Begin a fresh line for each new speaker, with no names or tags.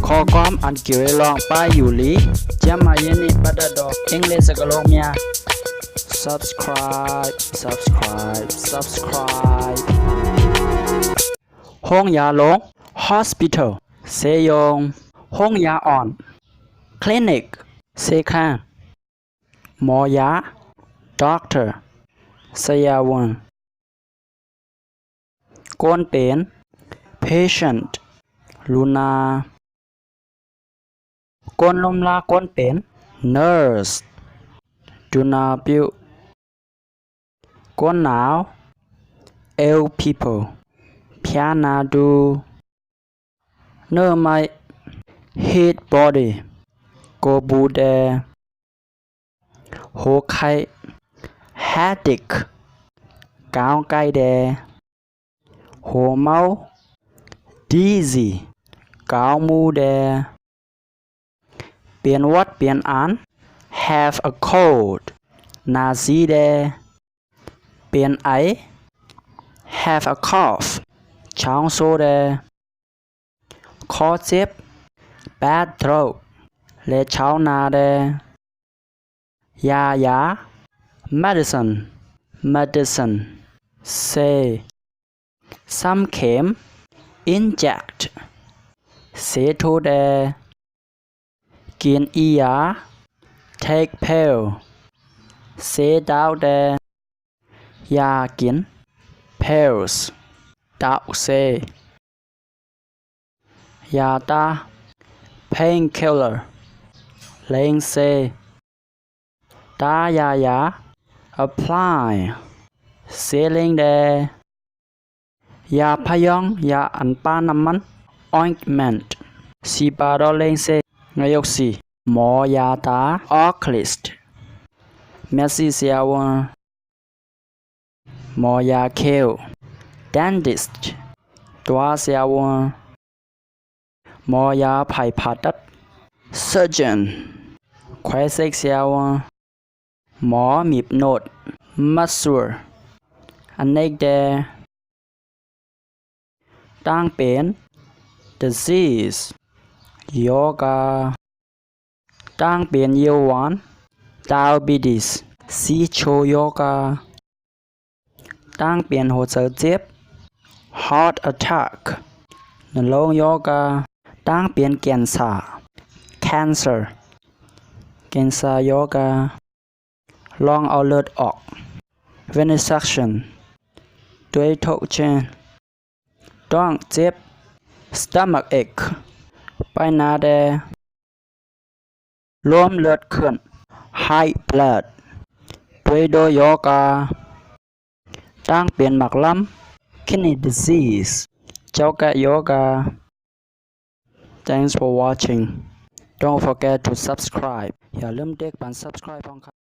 ขอความอันเกี่ยวลองป้ายอยู่ลีจะมาเยนี่ปัดดอกเอ็งเลสกะโลกเมีย subscribe ห้องยาลง hospital เซยงห้องยาอ่อน clinic เซคางหมอยา doctor สยาวนกวนเป็น patient ลูนากวนลมลากวนเป็น nurse ดูนาปิวกวนหนาว ill people พยานาดูเนื้อไม้ heat body โกบูเดหัวไข้ headache กาวไกเดหัวเมา dizzy กาวมูเดเปลี่ยนวัดเปลี่ยนอ่าน have a cold นาซีเดเปลี่ยนไอ have a cough ช้องโซเดคอเจ็บ bad throat และเช้านาเดยา medicine เซซ้ำเข็ม inject เสโทเดกินอียา take pill เสดาวเดยากิน pills ดาวเซยาตา painkiller เลงเซตายา apply เซเลงเดยาพยองยาอันปาน้ำมัน ointment สีบาดอเลงเซนายกสีหมอยาตา oculist เมสซี่เซียวนหมอยาเคล dentist ตัวเซียวนหมอยาไผ่ผ่าตัด surgeon แควเซ็กเซียวนหมอมีบโนด masseur อันเนกเดตั้งเป็น disease โยกาตั้งเป็นเยาวัน diabetes สีโชโยกาตั้งเป็นหัวใจเจ็บ heart attack นลงโยกาตั้งเป็นแกนซา cancer แกนซาโยกาลองเอาเลือดออก venesection ด้วยโทเชนต้องเจ็บ stomach ache ไปนาเดรวมเลือดขึ้น high blood ด้วยโดโยกาตั้งเป็นหมักล้ำ kidney disease เจ้ากะโยกา Thanks for watching Don't forget to subscribe อย่าลืมเด็กปัน subscribe ของค่ะ